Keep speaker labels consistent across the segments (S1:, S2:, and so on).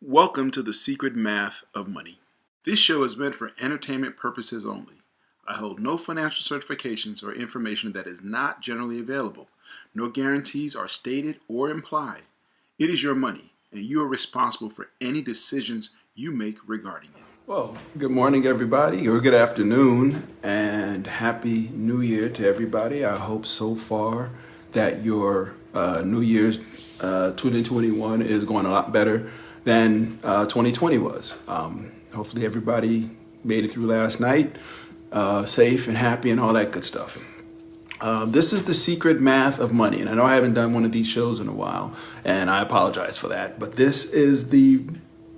S1: Welcome to the Secret Math of Money. This show is meant for entertainment purposes only. I hold no financial certifications or information that is not generally available. No guarantees are stated or implied. It is your money, and you are responsible for any decisions you make regarding it.
S2: Well, good morning, everybody, or good afternoon, and Happy New Year to everybody. I hope so far that your New Year's 2021 is going a lot better than 2020 was. Hopefully everybody made it through last night safe and happy and all that good stuff. This is the secret math of money, and I know I haven't done one of these shows in a while, and I apologize for that, but this is the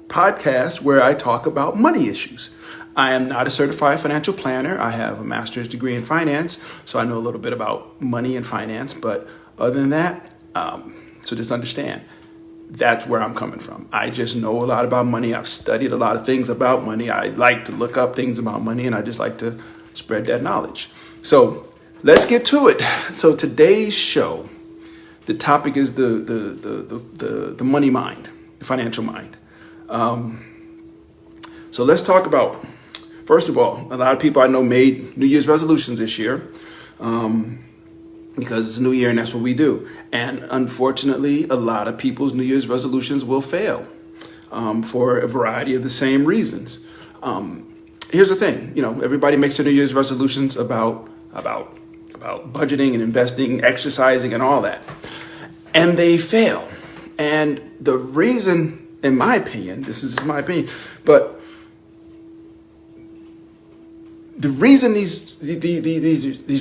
S2: podcast where I talk about money issues. I am not a certified financial planner. I have a master's degree in finance, so I know a little bit about money and finance, but other than that, so just understand, that's where I'm coming from. I just know a lot about money. I've studied a lot of things about money. I like to look up things about money, and I just like to spread that knowledge. So let's get to it. So today's show, the topic is the money mind, the financial mind. So let's talk about, first of all, a lot of people I know made New Year's resolutions this year. Because it's a new year and that's what we do. And unfortunately, a lot of people's New Year's resolutions will fail for a variety of the same reasons. Here's the thing, everybody makes their New Year's resolutions about budgeting and investing, exercising and all that. And they fail. And the reason, in my opinion, this is my opinion, but the reason these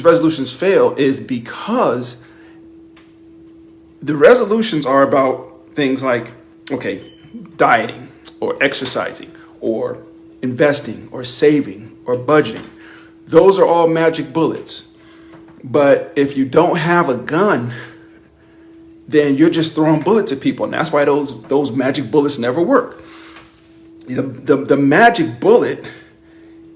S2: resolutions fail is because the resolutions are about things like, dieting or exercising or investing or saving or budgeting. Those are all magic bullets. But if you don't have a gun, then you're just throwing bullets at people. And that's why those magic bullets never work. The magic bullet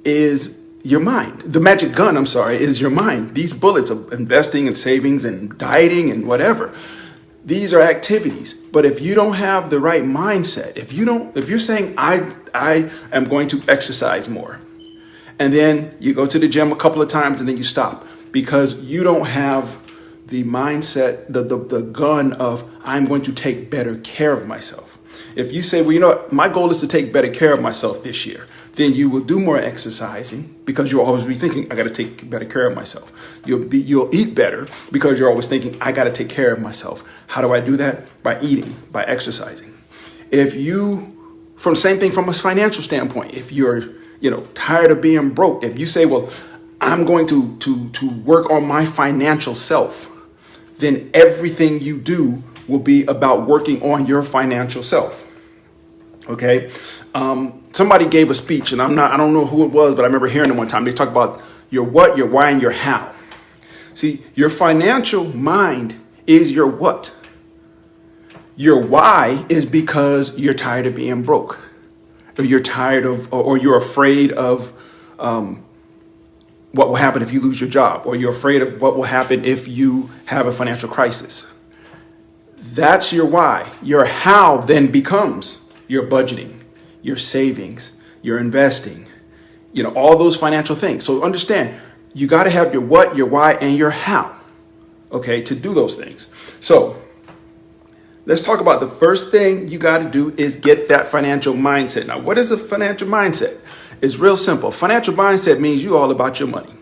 S2: is your mind. The magic gun, is your mind. These bullets of investing and savings and dieting and whatever, these are activities. But if you don't have the right mindset, if you're saying, I am going to exercise more, and then you go to the gym a couple of times and then you stop because you don't have the mindset, the gun of, I'm going to take better care of myself. If you say, my goal is to take better care of myself this year, then you will do more exercising because you'll always be thinking, I got to take better care of myself. You'll eat better because you're always thinking, I got to take care of myself. How do I do that? By eating, by exercising. Same thing from a financial standpoint, if you're, tired of being broke, if you say, well, I'm going to work on my financial self, then everything you do will be about working on your financial self. Okay. Somebody gave a speech, and I don't know who it was, but I remember hearing it one time. They talk about your what, your why, and your how. See, your financial mind is your what. Your why is because you're tired of being broke, or you're tired of, or you're afraid of what will happen if you lose your job, or you're afraid of what will happen if you have a financial crisis. That's your why. Your how then becomes your budgeting, your savings, your investing, all those financial things. So understand, you got to have your what, your why, and your how, to do those things. So let's talk about the first thing you got to do is get that financial mindset. Now, what is a financial mindset? It's real simple. Financial mindset means you all about your money.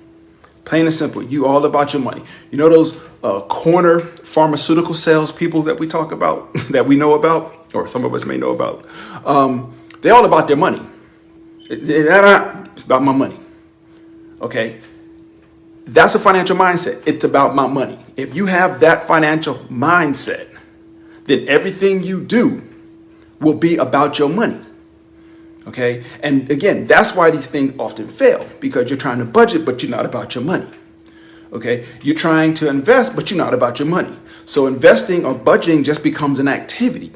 S2: Plain and simple, you all about your money. Those corner pharmaceutical salespeople that we talk about, that we know about, or some of us may know about, they're all about their money. It's about my money. Okay? That's a financial mindset. It's about my money. If you have that financial mindset, then everything you do will be about your money. Okay? And again, that's why these things often fail, because you're trying to budget, but you're not about your money. Okay? You're trying to invest, but you're not about your money. So investing or budgeting just becomes an activity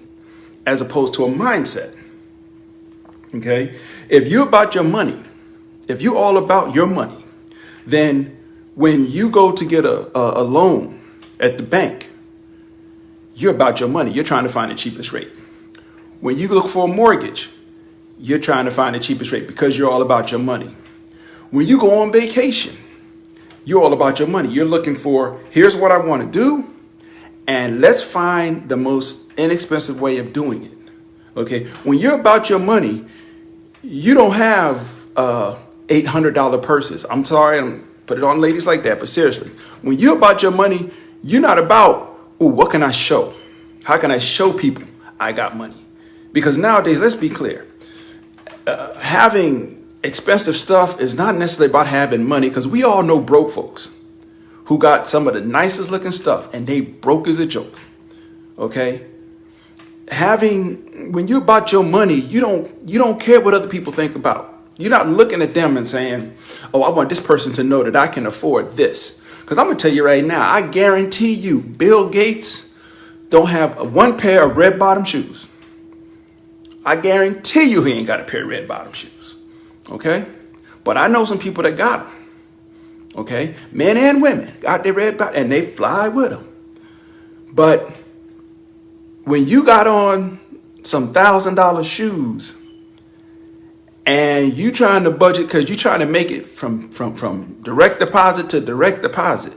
S2: as opposed to a mindset. Okay? If you're about your money, if you're all about your money, then when you go to get a loan at the bank, you're about your money. You're trying to find the cheapest rate. When you look for a mortgage, you're trying to find the cheapest rate because you're all about your money. When you go on vacation, you're all about your money. You're looking for, here's what I want to do, and let's find the most inexpensive way of doing it. Okay, when you're about your money, you don't have $800 purses. I'm sorry, I'm put it on ladies like that, but seriously, when you're about your money, you're not about, oh, what can I show? How can I show people I got money? Because nowadays, let's be clear, having expensive stuff is not necessarily about having money, because we all know broke folks who got some of the nicest looking stuff and they broke as a joke. Okay, when you're about your money, you don't care what other people think about. You're not looking at them and saying, oh, I want this person to know that I can afford this. Because I'm gonna tell you right now, I guarantee you, Bill Gates don't have one pair of red bottom shoes. I guarantee you he ain't got a pair of red bottom shoes. Okay, but I know some people that got them. Okay, men and women got their red bottom and they fly with them. But when you got on some $1,000 shoes and you trying to budget because you trying to make it from direct deposit to direct deposit,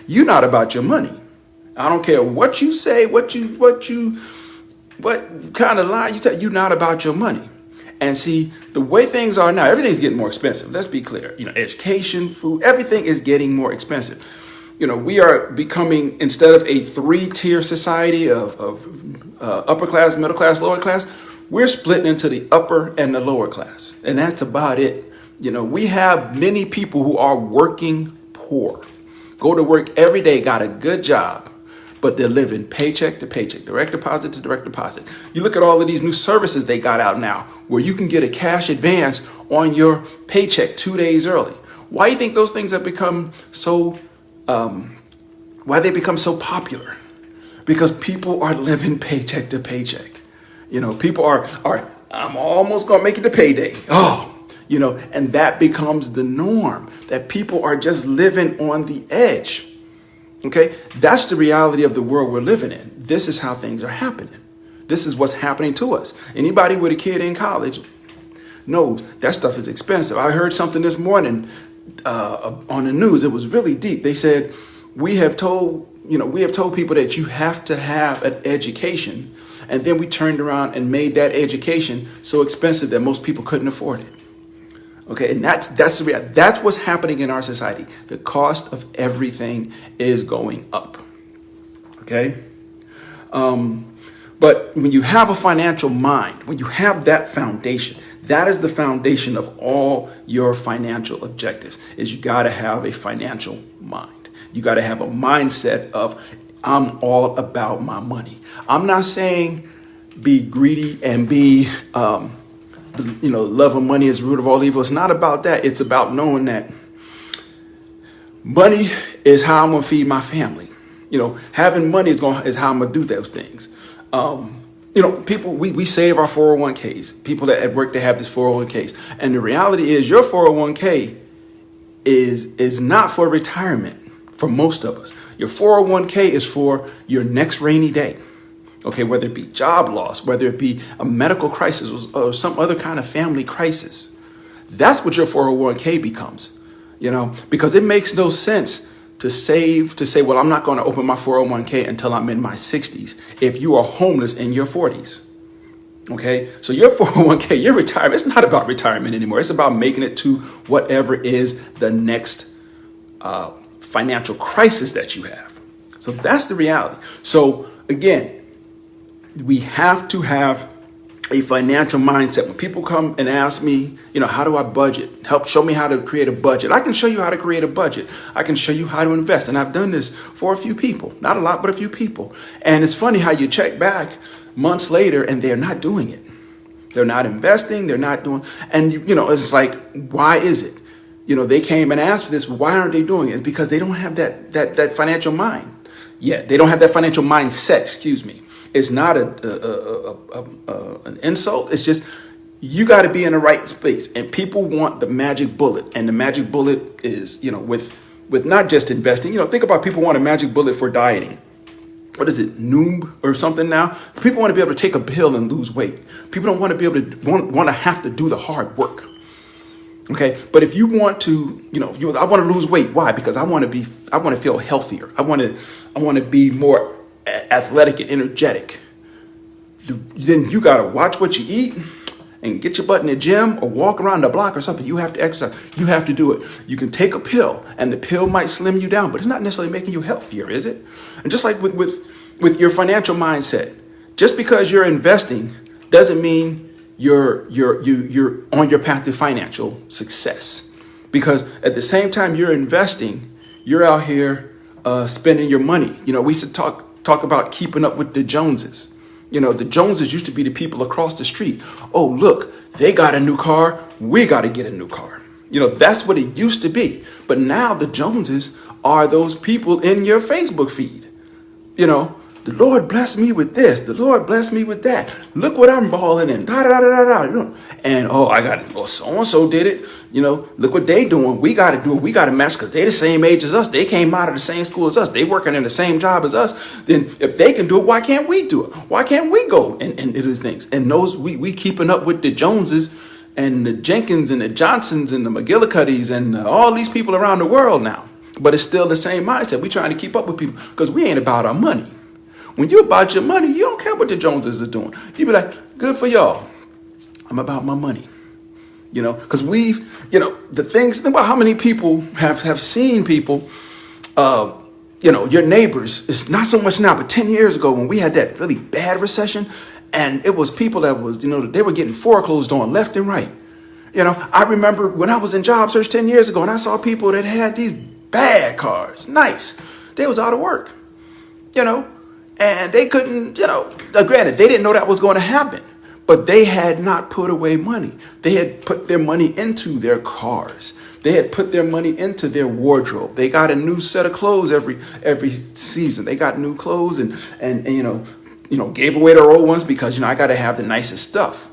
S2: you're not about your money. I don't care what you say, what kind of lie you tell, you're not about your money. And see, the way things are now, everything's getting more expensive. Let's be clear. Education, food, everything is getting more expensive. We are becoming, instead of a 3-tier society of upper class, middle class, lower class, we're splitting into the upper and the lower class. And that's about it. We have many people who are working poor, go to work every day, got a good job, but they're living paycheck to paycheck, direct deposit to direct deposit. You look at all of these new services they got out now where you can get a cash advance on your paycheck 2 days early. Why do you think those things have become so, why they become so popular? Because people are living paycheck to paycheck. People are I'm almost going to make it to payday. And that becomes the norm, that people are just living on the edge. Okay, that's the reality of the world we're living in. This is how things are happening. This is what's happening to us. Anybody with a kid in college knows that stuff is expensive. I heard something this morning on the news. It was really deep. They said, we have told people that you have to have an education. And then we turned around and made that education so expensive that most people couldn't afford it. Okay, and that's the reality. That's what's happening in our society. The cost of everything is going up. Okay, but when you have a financial mind, when you have that foundation, that is the foundation of all your financial objectives. Is you got to have a financial mind. You got to have a mindset of, I'm all about my money. I'm not saying be greedy and be love of money is the root of all evil. It's not about that. It's about knowing that money is how I'm going to feed my family. Having money is how I'm going to do those things. People, we save our 401ks. People that at work, they have this 401ks. And the reality is your 401k is not for retirement for most of us. Your 401k is for your next rainy day. Okay, whether it be job loss, whether it be a medical crisis or some other kind of family crisis. That's what your 401k becomes, because it makes no sense to say, well, I'm not going to open my 401k until I'm in my 60s if you are homeless in your 40s. Okay, so your 401k, your retirement, it's not about retirement anymore. It's about making it to whatever is the next financial crisis that you have. So that's the reality. So again, we have to have a financial mindset. When people come and ask me, how do I budget? Help show me how to create a budget. I can show you how to create a budget. I can show you how to invest. And I've done this for a few people, not a lot, but a few people. And it's funny how you check back months later and they're not doing it. They're not investing. They're not doing, and it's like, why is it? They came and asked for this. Why aren't they doing it? Because they don't have that financial mind. Yeah, they don't have that financial mindset, excuse me. It's not an insult. It's just, you got to be in the right space. And people want the magic bullet. And the magic bullet is, with not just investing. Think about people want a magic bullet for dieting. what is it, Noob or something now? People want to be able to take a pill and lose weight. People don't want to be able to want to have to do the hard work. Okay, but if you want to, I want to lose weight. Why? Because I want to feel healthier. I want to be more athletic and energetic. Then you got to watch what you eat and get your butt in the gym or walk around the block or something. You have to exercise. You have to do it. You can take a pill and the pill might slim you down, but it's not necessarily making you healthier, is it? And just like with your financial mindset, just because you're investing doesn't mean you're on your path to financial success. Because at the same time you're investing, you're out here spending your money. We should talk about keeping up with the Joneses. The Joneses used to be the people across the street. Oh, look, they got a new car. We got to get a new car. That's what it used to be. But now the Joneses are those people in your Facebook feed. The Lord blessed me with this. The Lord blessed me with that. Look what I'm balling in. Da, da, da, da, da. And, I got it. Well, so-and-so did it. Look what they doing. We got to do it. We got to match because they the same age as us. They came out of the same school as us. They working in the same job as us. Then if they can do it, why can't we do it? Why can't we go and do these things? And those we keeping up with the Joneses and the Jenkins and the Johnsons and the McGillicuddies and all these people around the world now. But it's still the same mindset. We trying to keep up with people because we ain't about our money. When you're about your money, you don't care what the Joneses are doing. You be like, good for y'all. I'm about my money. Because the things, think about how many people have seen people, your neighbors. It's not so much now, but 10 years ago when we had that really bad recession, and it was people that was, they were getting foreclosed on left and right. I remember when I was in job search 10 years ago and I saw people that had these bad cars, nice. They was out of work, and they couldn't, granted, they didn't know that was going to happen, but they had not put away money. They had put their money into their cars. They had put their money into their wardrobe. They got a new set of clothes every season. They got new clothes and gave away their old ones because, I got to have the nicest stuff,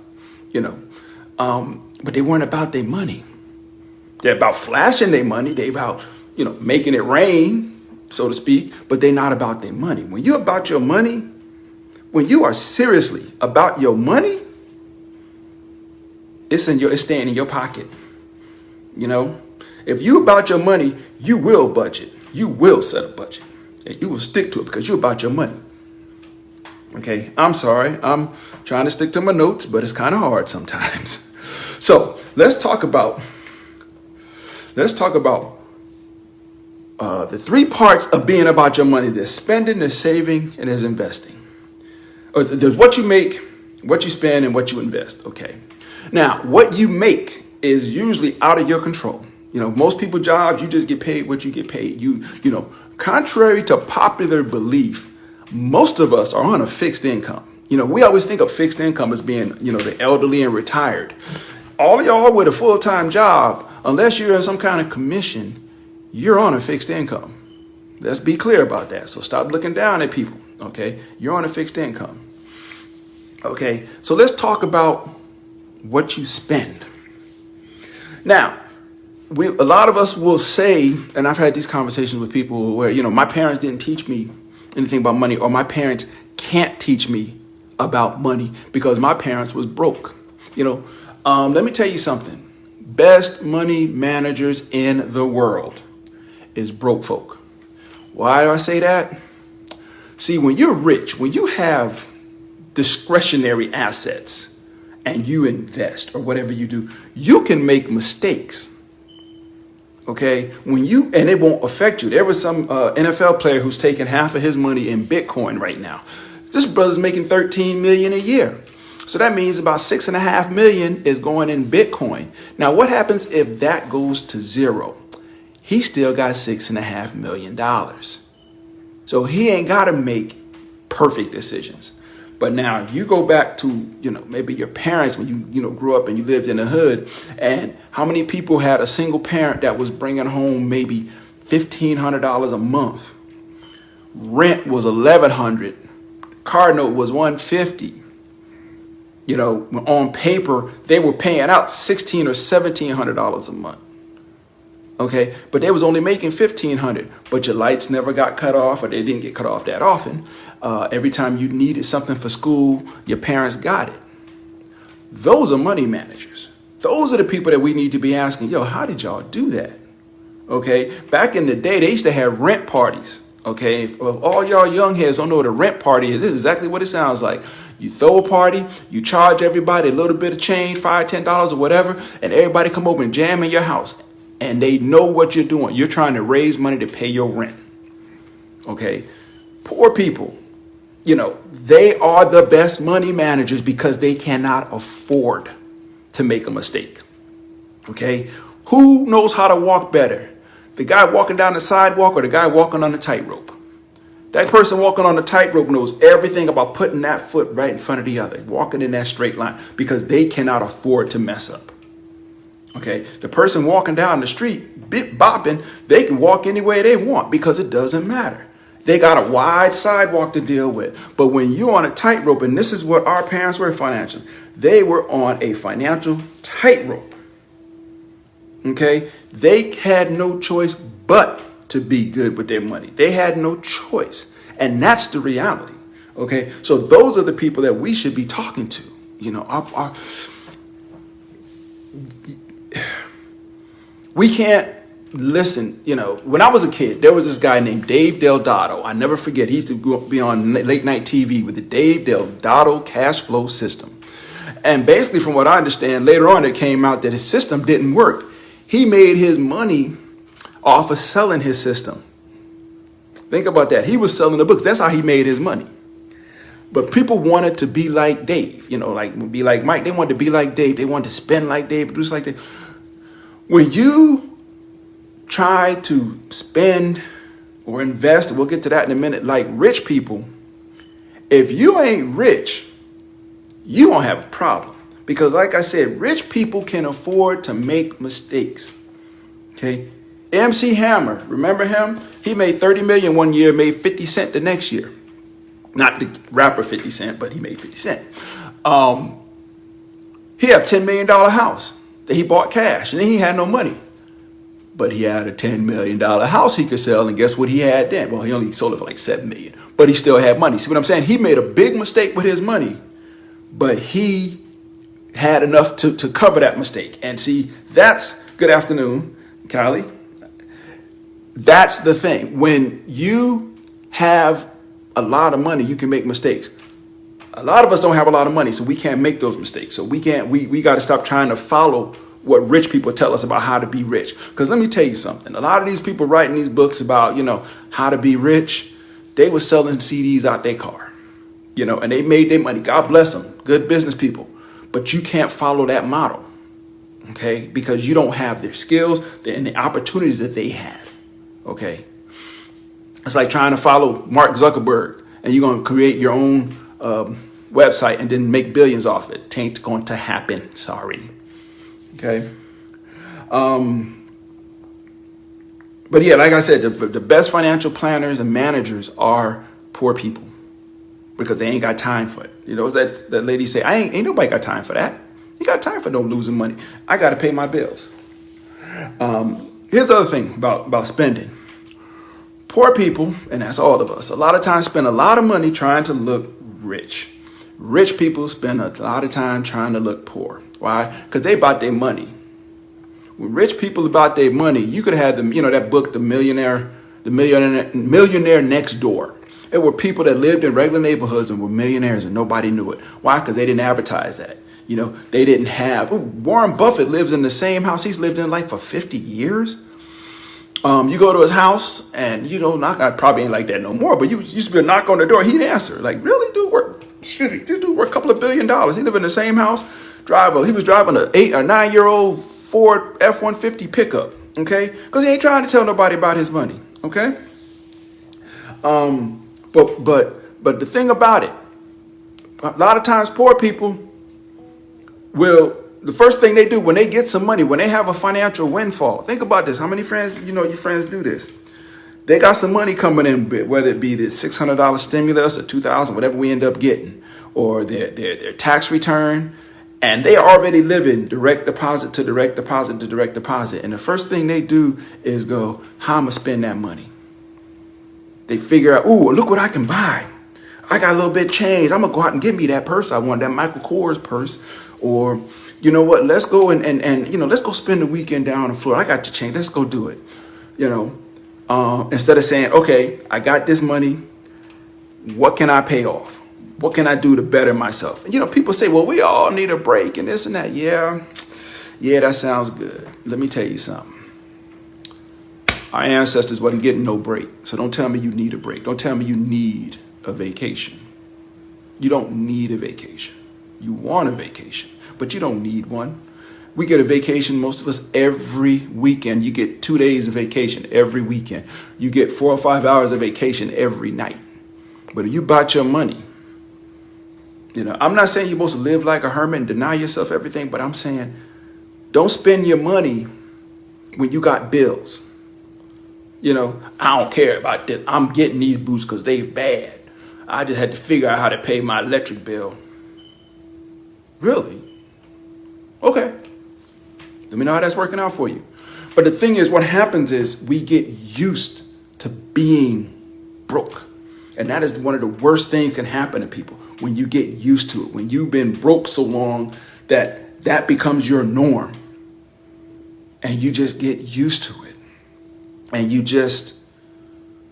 S2: but they weren't about their money. They're about flashing their money. They about, making it rain, so to speak, but they're not about their money. When you're about your money, when you are seriously about your money, it's staying in your pocket. If you about your money, you will budget. You will set a budget. And you will stick to it because you're about your money. Okay, I'm sorry. I'm trying to stick to my notes, but it's kind of hard sometimes. So let's talk about the three parts of being about your money. There's spending, there's saving, and there's investing. There's what you make, what you spend, and what you invest. Okay. Now, what you make is usually out of your control. Most people's jobs, you just get paid what you get paid. Contrary to popular belief, most of us are on a fixed income. We always think of fixed income as being, the elderly and retired. All of y'all with a full-time job, unless you're in some kind of commission, you're on a fixed income. Let's be clear about that. So stop looking down at people. Okay. You're on a fixed income. Okay. So let's talk about what you spend. Now, a lot of us will say, and I've had these conversations with people where, my parents didn't teach me anything about money, or my parents can't teach me about money because my parents was broke. Let me tell you something. Best money managers in the world is broke folk. Why do I say that? See, when you're rich, when you have discretionary assets and you invest or whatever you do, you can make mistakes. Okay, and it won't affect you. There was some NFL player who's taking half of his money in Bitcoin right now. This brother's making $13 million a year. So that means about $6.5 million is going in Bitcoin. Now, what happens if that goes to zero? He still got $6.5 million. So he ain't got to make perfect decisions. But now you go back to, maybe your parents when you grew up and you lived in the hood, and how many people had a single parent that was bringing home maybe $1,500 a month? Rent was $1,100. Car note was $150. On paper, they were paying out $1,600 or $1,700 a month. Okay, but they was only making $1,500, but your lights never got cut off, or they didn't get cut off that often. Every time you needed something for school, your parents got it. Those are money managers. Those are the people that we need to be asking, yo, how did y'all do that? Okay, back in the day, they used to have rent parties. Okay, if all y'all young heads don't know what a rent party is, this is exactly what it sounds like. You throw a party, you charge everybody a little bit of change, $5, $10 or whatever, and everybody come over and jam in your house. And they know what you're doing. You're trying to raise money to pay your rent. Okay, poor people, they are the best money managers because they cannot afford to make a mistake. Okay, who knows how to walk better? The guy walking down the sidewalk or the guy walking on the tightrope? That person walking on the tightrope knows everything about putting that foot right in front of the other, walking in that straight line, because they cannot afford to mess up. Okay, the person walking down the street, bopping, they can walk any way they want because it doesn't matter. They got a wide sidewalk to deal with. But when you're on a tightrope, and this is what our parents were financially, they were on a financial tightrope. Okay, they had no choice but to be good with their money. They had no choice. And that's the reality. Okay, so those are the people that we should be talking to. We can't listen. When I was a kid, there was this guy named Dave Delgado. I never forget. He used to be on late night TV with the Dave Delgado cash flow system. And basically, from what I understand, later on it came out that his system didn't work. He made his money off of selling his system. Think about that. He was selling the books. That's how he made his money. But people wanted to be like Dave, be like Mike. They wanted to be like Dave. They wanted to spend like Dave, produce like Dave. When you try to spend or invest, and we'll get to that in a minute, like rich people, if you ain't rich, you won't have a problem. Because like I said, rich people can afford to make mistakes. Okay. MC Hammer, remember him? He made 30 million one year, made 50 cent the next year. Not the rapper 50 Cent, but he made 50 cent. He had a $10 million house that he bought cash, and then he had no money. But he had a $10 million house he could sell, and guess what he had then? Well, he only sold it for like $7 million, but he still had money. See what I'm saying? He made a big mistake with his money, but he had enough to cover that mistake. And see, that's, good afternoon, Kylie. That's the thing. When you have a lot of money, you can make mistakes. A lot of us don't have a lot of money, so we can't make those mistakes. So we got to stop trying to follow what rich people tell us about how to be rich. Because let me tell you something. A lot of these people writing these books about, how to be rich, they were selling CDs out their car, and they made their money. God bless them. Good business people. But you can't follow that model, okay? Because you don't have their skills and the opportunities that they had, okay? It's like trying to follow Mark Zuckerberg and you're going to create your own website and then make billions off it. It ain't going to happen. Sorry. Okay. But yeah, like I said, the best financial planners and managers are poor people because they ain't got time for it. That lady say, ain't nobody got time for that. You got time for no losing money. I got to pay my bills. Here's the other thing about spending. Poor people, and that's all of us, a lot of times spend a lot of money trying to look rich. Rich people spend a lot of time trying to look poor. Why? Because they about their money. When rich people about their money, you could have them, that book, The Millionaire Next Door. It were people that lived in regular neighborhoods and were millionaires and nobody knew it. Why? Because they didn't advertise that. They didn't have. Warren Buffett lives in the same house he's lived in like for 50 years. You go to his house and, I probably ain't like that no more, but you used to be a knock on the door. He'd answer like, really, dude, this dude worth a couple of $1 billion. He lived in the same house. He was driving an 8 or 9-year-old Ford F-150 pickup. Okay. Cause he ain't trying to tell nobody about his money. Okay. But the thing about it, a lot of times poor people the first thing they do when they get some money, when they have a financial windfall, think about this. How many friends, your friends do this? They got some money coming in, whether it be the $600 stimulus or $2,000, whatever we end up getting, or their tax return. And they are already living direct deposit to direct deposit to direct deposit. And the first thing they do is go, how am I going to spend that money? They figure out, ooh, look what I can buy. I got a little bit of change. I'm going to go out and get me that purse. I want that Michael Kors purse. Or, you know what, let's go and let's go spend the weekend down in Florida. I got the change. Let's go do it. Instead of saying, okay, I got this money. What can I pay off? What can I do to better myself? And, people say, well, we all need a break and this and that. Yeah, that sounds good. Let me tell you something. Our ancestors wasn't getting no break. So don't tell me you need a break. Don't tell me you need a vacation. You don't need a vacation. You want a vacation, but you don't need one. We get a vacation, most of us, every weekend. You get 2 days of vacation every weekend. You get 4 or 5 hours of vacation every night. But if you bought your money, I'm not saying you're supposed to live like a hermit and deny yourself everything, but I'm saying don't spend your money when you got bills. I don't care about this. I'm getting these boots because they bad. I just had to figure out how to pay my electric bill. Really? Okay. Let me know how that's working out for you. But the thing is, what happens is we get used to being broke. And that is one of the worst things that can happen to people when you get used to it. When you've been broke so long that becomes your norm. And you just get used to it. And you just,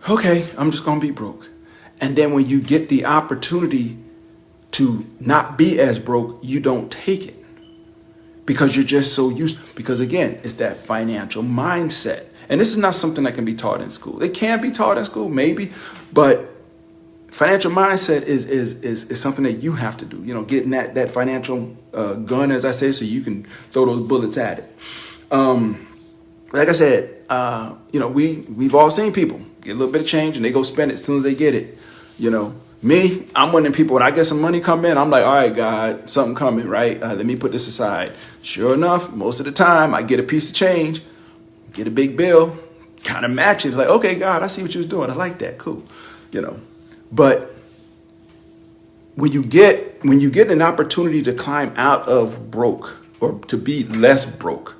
S2: okay, I'm just going to be broke. And then when you get the opportunity to not be as broke, you don't take it. Because you're just so used. Because again, it's that financial mindset. And this is not something that can be taught in school. It can be taught in school, maybe. But financial mindset is something that you have to do. Getting that financial gun, as I say, so you can throw those bullets at it. Like I said, we've all seen people get a little bit of change and they go spend it as soon as they get it. Me, I'm one of them people, when I get some money come in, I'm like, all right, God, something coming, right? Let me put this aside. Sure enough, most of the time I get a piece of change, get a big bill, kind of matches. Like, okay, God, I see what you was doing. I like that. Cool. But when you get an opportunity to climb out of broke or to be less broke,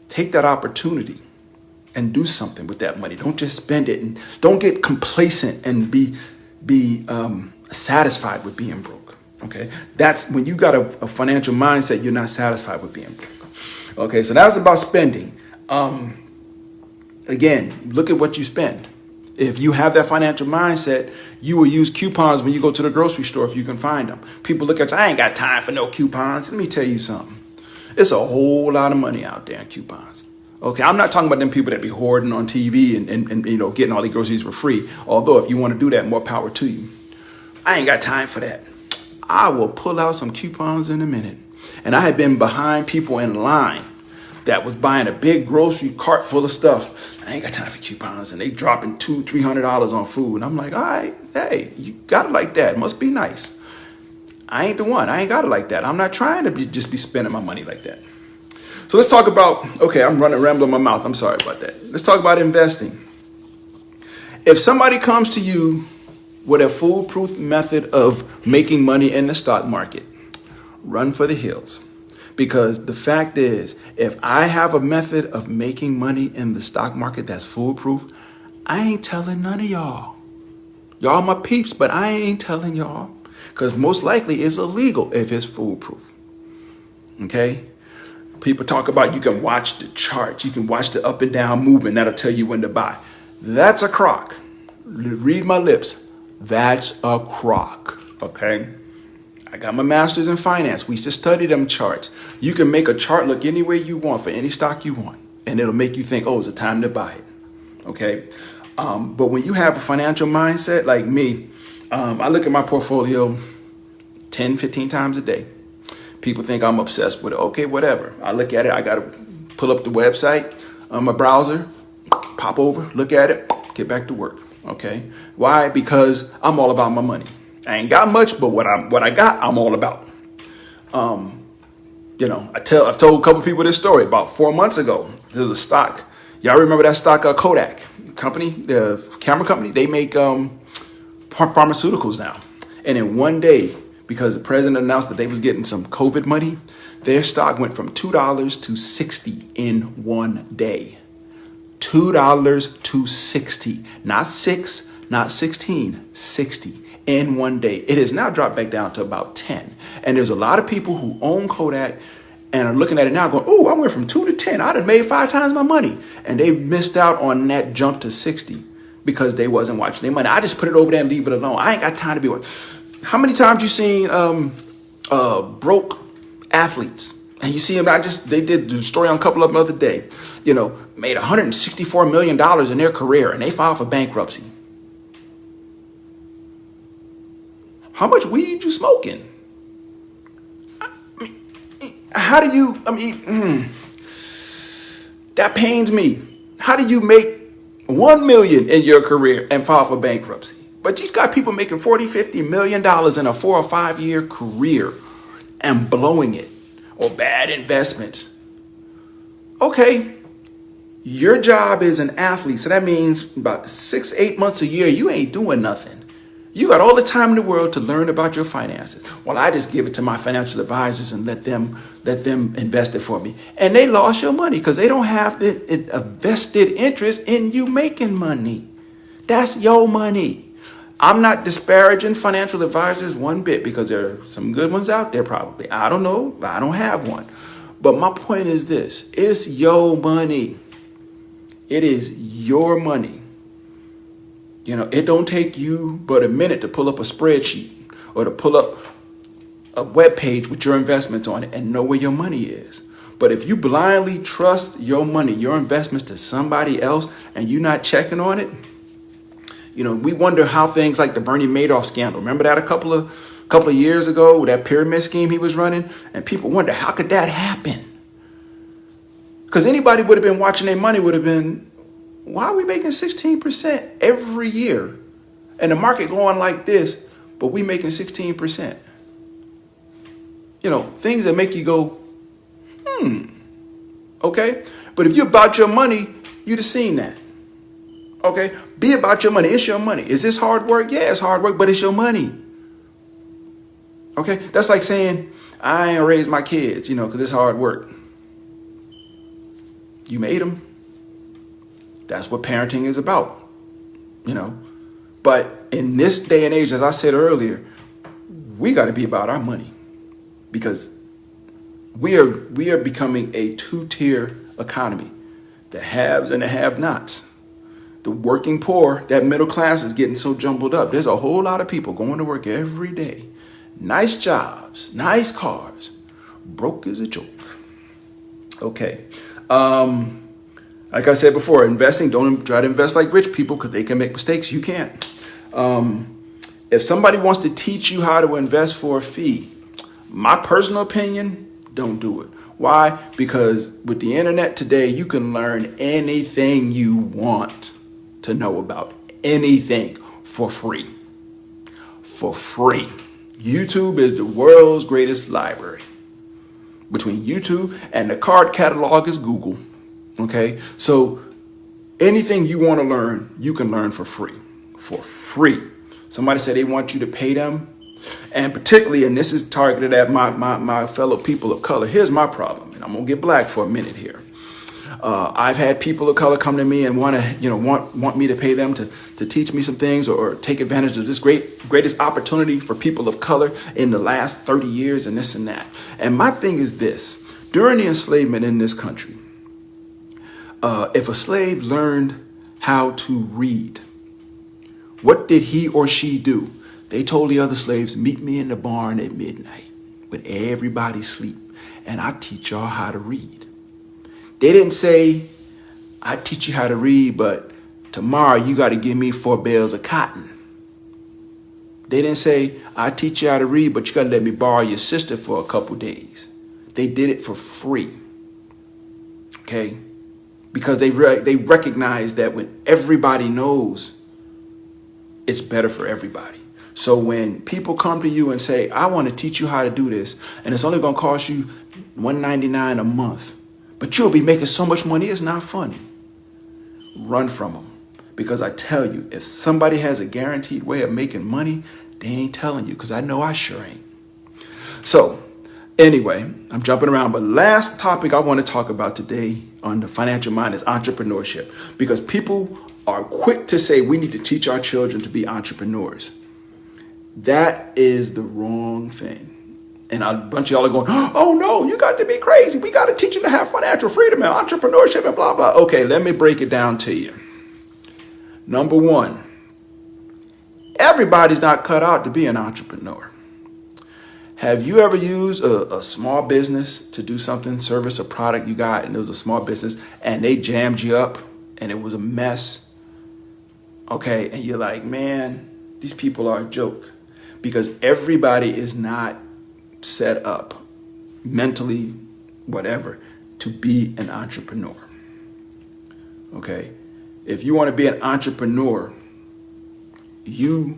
S2: take that opportunity and do something with that money. Don't just spend it, and don't get complacent and be satisfied with being broke. Okay, that's when you got a financial mindset. You're not satisfied with being broke. Okay, so that's about spending. Again, look at what you spend. If you have that financial mindset, you will use coupons when you go to the grocery store if you can find them. People look at you, I ain't got time for no coupons. Let me tell you something. It's a whole lot of money out there in coupons. Okay, I'm not talking about them people that be hoarding on TV and getting all the groceries for free. Although if you want to do that, more power to you. I ain't got time for that. I will pull out some coupons in a minute. And I had been behind people in line that was buying a big grocery cart full of stuff. I ain't got time for coupons. And they dropping $200-$300 on food. And I'm like, all right, hey, you got it like that. It must be nice. I ain't the one. I ain't got it like that. I'm not trying to just be spending my money like that. So let's talk about, okay, I'm rambling my mouth. I'm sorry about that. Let's talk about investing. If somebody comes to you with a foolproof method of making money in the stock market, run for the hills. Because the fact is, if I have a method of making money in the stock market that's foolproof, I ain't telling none of y'all. Y'all my peeps, but I ain't telling y'all. Because most likely it's illegal if it's foolproof. Okay? People talk about you can watch the charts. You can watch the up and down movement. That'll tell you when to buy. That's a crock. Read my lips. That's a crock. Okay? I got my master's in finance. We used to study them charts. You can make a chart look any way you want for any stock you want. And it'll make you think, oh, it's a time to buy it. Okay? But when you have a financial mindset like me, I look at my portfolio 10, 15 times a day. People think I'm obsessed with it. Okay, whatever. I look at it. I got to pull up the website on my browser, pop over, look at it, get back to work. Okay? Why? Because I'm all about my money. I ain't got much, but what I got, I'm all about. I've told a couple people this story. About 4 months ago, there was a stock. Y'all remember that stock, Kodak company, the camera company? They make pharmaceuticals now. And in one day, because the president announced that they was getting some COVID money, Their stock went from $2 to 60 in one day. $2 to 60, not 6, not 16, 60 in one day. It has now dropped back down to about 10. And there's a lot of people who own Kodak and are looking at it now going, oh, I went from 2 to 10. I done made 5 times my money. And they missed out on that jump to 60 because they wasn't watching their money. I just put it over there and leave it alone. I ain't got time to be watching. How many times you seen broke athletes? And you see them, they did the story on a couple of them the other day, made $164 million in their career and they filed for bankruptcy. How much weed you smoking? How do you, that pains me. How do you make 1 million in your career and file for bankruptcy? But you've got people making $40-50 million in a 4 or 5 year career and blowing it, or bad investments. Okay, your job is an athlete, so that means about 6-8 months a year you ain't doing nothing. You got all the time in the world to learn about your finances. Well, I just give it to my financial advisors and let them invest it for me. And they lost your money because they don't have a vested interest in you making money. That's your money. I'm not disparaging financial advisors one bit because there are some good ones out there probably. I don't know. I don't have one. But my point is this. It's your money. It is your money. It don't take you but a minute to pull up a spreadsheet or to pull up a web page with your investments on it and know where your money is. But if you blindly trust your money, your investments to somebody else and you're not checking on it, we wonder how things like the Bernie Madoff scandal. Remember that a couple of years ago, that pyramid scheme he was running? And people wonder, how could that happen? Because anybody would have been watching their money would have been, why are we making 16% every year? And the market going like this, but we making 16%. Things that make you go, okay? But if you're about your money, you'd have seen that. Okay? Be about your money. It's your money. Is this hard work? Yeah, it's hard work, but it's your money. Okay? That's like saying, I ain't raised my kids, because it's hard work. You made them. That's what parenting is about, But in this day and age, as I said earlier, we got to be about our money because we are becoming a 2-tier economy. The haves and the have-nots. The working poor, that middle class is getting so jumbled up. There's a whole lot of people going to work every day. Nice jobs, nice cars. Broke is a joke. Okay. Like I said before, investing, don't try to invest like rich people because they can make mistakes. You can't. If somebody wants to teach you how to invest for a fee, my personal opinion, don't do it. Why? Because with the internet today, you can learn anything you want to know about. Anything for free. For free. YouTube is the world's greatest library. Between YouTube and the card catalog is Google. Okay, so anything you want to learn, you can learn for free. For free. Somebody said they want you to pay them. And particularly, and this is targeted at my fellow people of color. Here's my problem, and I'm going to get black for a minute here. I've had people of color come to me and want me to pay them to teach me some things or take advantage of this greatest opportunity for people of color in the last 30 years and this and that. And my thing is this. During the enslavement in this country, if a slave learned how to read, what did he or she do? They told the other slaves, meet me in the barn at midnight when everybody sleep, and I teach y'all how to read. They didn't say, I teach you how to read, but tomorrow you got to give me 4 bales of cotton. They didn't say, I teach you how to read, but you got to let me borrow your sister for a couple days. They did it for free. Okay? Because they recognize that when everybody knows, it's better for everybody. So when people come to you and say, I want to teach you how to do this, and it's only going to cost you $1.99 a month, but you'll be making so much money, it's not funny. Run from them. Because I tell you, if somebody has a guaranteed way of making money, they ain't telling you, because I know I sure ain't. So Anyway, I'm jumping around, but last topic I want to talk about today on the financial mind is entrepreneurship, because people are quick to say we need to teach our children to be entrepreneurs. That is the wrong thing. And a bunch of y'all are going, oh no, you got to be crazy. We got to teach them to have financial freedom and entrepreneurship and blah, blah. Okay, let me break it down to you. Number one, everybody's not cut out to be an entrepreneur. Have you ever used a small business to do something, service, a product you got, and it was a small business, and they jammed you up, and it was a mess? Okay, and you're like, man, these people are a joke. Because everybody is not set up mentally, whatever, to be an entrepreneur. Okay, if you want to be an entrepreneur, you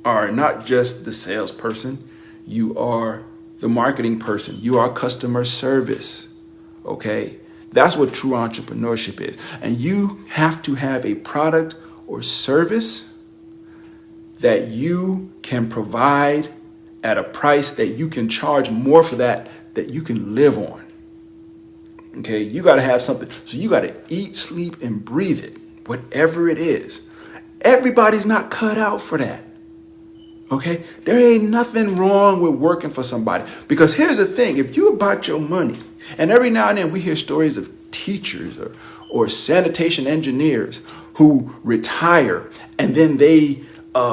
S2: are not just the salesperson. You are the marketing person. You are customer service. Okay, that's what true entrepreneurship is. And you have to have a product or service that you can provide at a price that you can charge more for, that you can live on. Okay, you got to have something. So you got to eat, sleep, and breathe it, whatever it is. Everybody's not cut out for that. Okay, there ain't nothing wrong with working for somebody. Because here's the thing, if you about your money, and every now and then we hear stories of teachers or sanitation engineers who retire and then they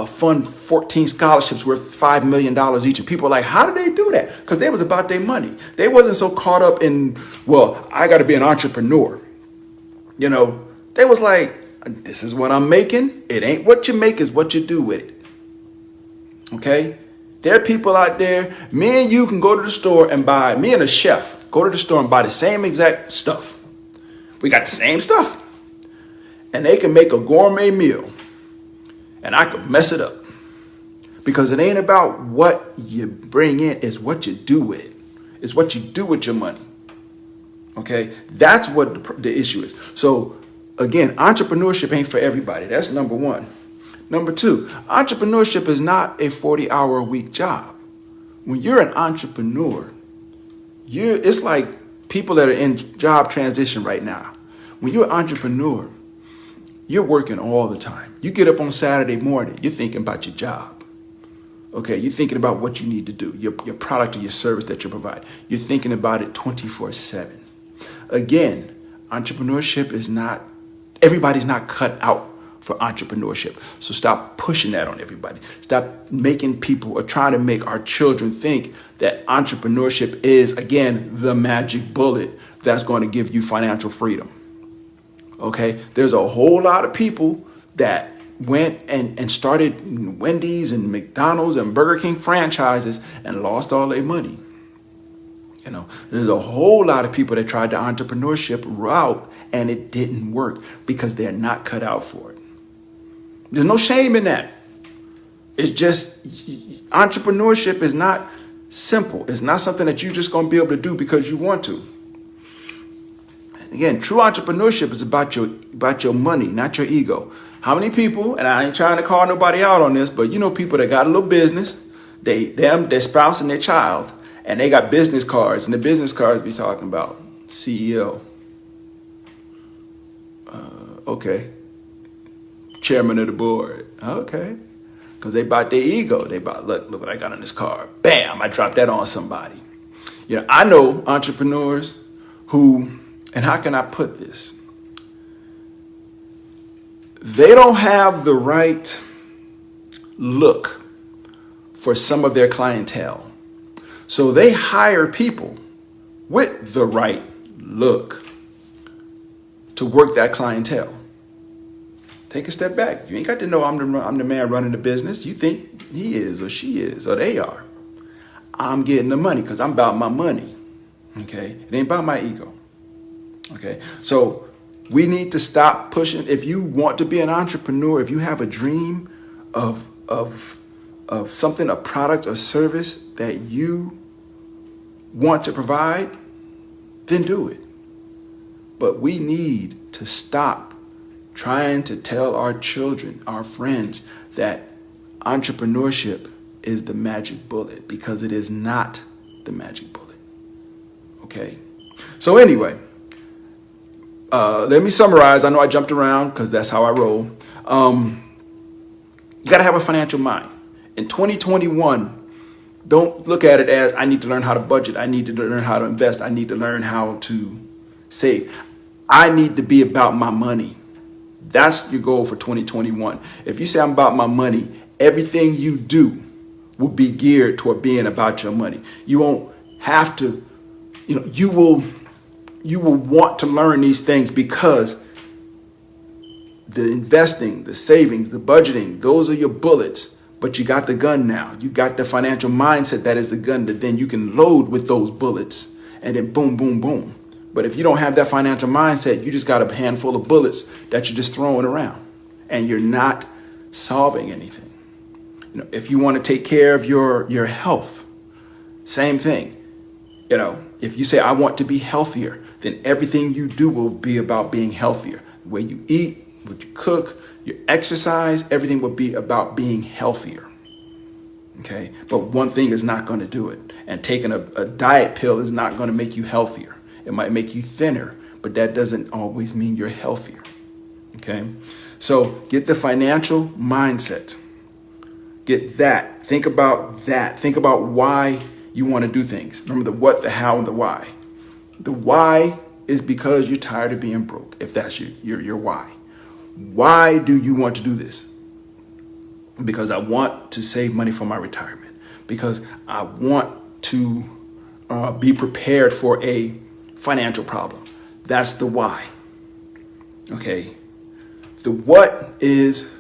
S2: fund 14 scholarships worth $5 million each. And people are like, how did they do that? Because they was about their money. They wasn't so caught up in, well, I got to be an entrepreneur. You know, they was like, this is what I'm making. It ain't what you make, is what you do with it. Okay? There are people out there, me and you can go to the store and buy, me and a chef, go to the store and buy the same exact stuff. We got the same stuff. And they can make a gourmet meal. And I could mess it up. Because it ain't about what you bring in, it's what you do with it. It's what you do with your money. Okay? That's what the issue is. So, again, entrepreneurship ain't for everybody. That's number one. Number two, entrepreneurship is not a 40-hour-a-week job. When you're an entrepreneur, it's like people that are in job transition right now. When you're an entrepreneur, you're working all the time. You get up on Saturday morning, you're thinking about your job. Okay, you're thinking about what you need to do, your product or your service that you provide. You're thinking about it 24/7. Again, entrepreneurship is not, everybody's not cut out for entrepreneurship. So stop pushing that on everybody. Stop making people, or trying to make our children think that entrepreneurship is, again, the magic bullet that's going to give you financial freedom. Okay, there's a whole lot of people that went and started Wendy's and McDonald's and Burger King franchises and lost all their money. You know, there's a whole lot of people that tried the entrepreneurship route and it didn't work because they're not cut out for it. There's no shame in that. It's just, entrepreneurship is not simple. It's not something that you're just going to be able to do because you want to. Again, true entrepreneurship is about your money, not your ego. How many people, and I ain't trying to call nobody out on this, but you know people that got a little business, their spouse and their child, and they got business cards, and the business cards be talking about CEO. Okay. Chairman of the board. Okay. Because they bought their ego. They bought, look what I got on this card. Bam, I dropped that on somebody. You know, I know entrepreneurs who, and how can I put this? They don't have the right look for some of their clientele. So they hire people with the right look to work that clientele. Take a step back. You ain't got to know I'm the man running the business. You think he is or she is or they are. I'm getting the money because I'm about my money. Okay? It ain't about my ego. Okay? So we need to stop pushing. If you want to be an entrepreneur, if you have a dream of something, a product or service that you want to provide, then do it. But we need to stop trying to tell our children, our friends, that entrepreneurship is the magic bullet, because it is not the magic bullet. Okay. So anyway, let me summarize. I know I jumped around because that's how I roll. You got to have a financial mind. In 2021, don't look at it as I need to learn how to budget. I need to learn how to invest. I need to learn how to save. I need to be about my money. That's your goal for 2021. If you say I'm about my money, everything you do will be geared toward being about your money. You won't have to, you will want to learn these things because the investing, the savings, the budgeting, those are your bullets. But you got the gun now. You got the financial mindset that is the gun that then you can load with those bullets and then boom, boom, boom. But if you don't have that financial mindset, you just got a handful of bullets that you're just throwing around and you're not solving anything. If you want to take care of your health, same thing. If you say, I want to be healthier, then everything you do will be about being healthier. The way you eat, what you cook, your exercise, everything will be about being healthier. Okay. But one thing is not going to do it. And taking a diet pill is not going to make you healthier. It might make you thinner, but that doesn't always mean you're healthier. Okay. So get the financial mindset. Get that. Think about that. Think about why you want to do things. Remember the what, the how, and the why. The why is because you're tired of being broke. If that's your why. Why do you want to do this? Because I want to save money for my retirement. Because I want to be prepared for a financial problem. That's the why. Okay. The what is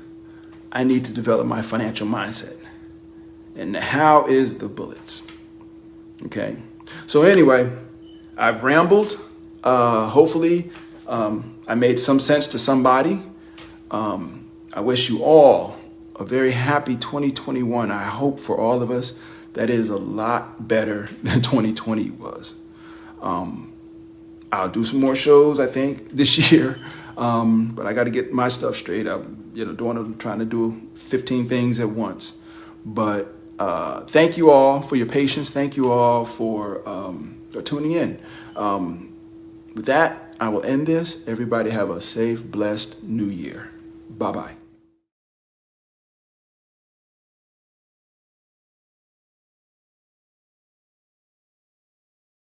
S2: I need to develop my financial mindset. And the how is the bullets. Okay. So anyway, I've rambled. Hopefully, I made some sense to somebody. I wish you all a very happy 2021. I hope for all of us that is a lot better than 2020 was. I'll do some more shows, I think, this year. But I got to get my stuff straight. I'm, trying to do 15 things at once. But thank you all for your patience. Thank you all for tuning in. With that, I will end this. Everybody have a safe, blessed new year. Bye-bye.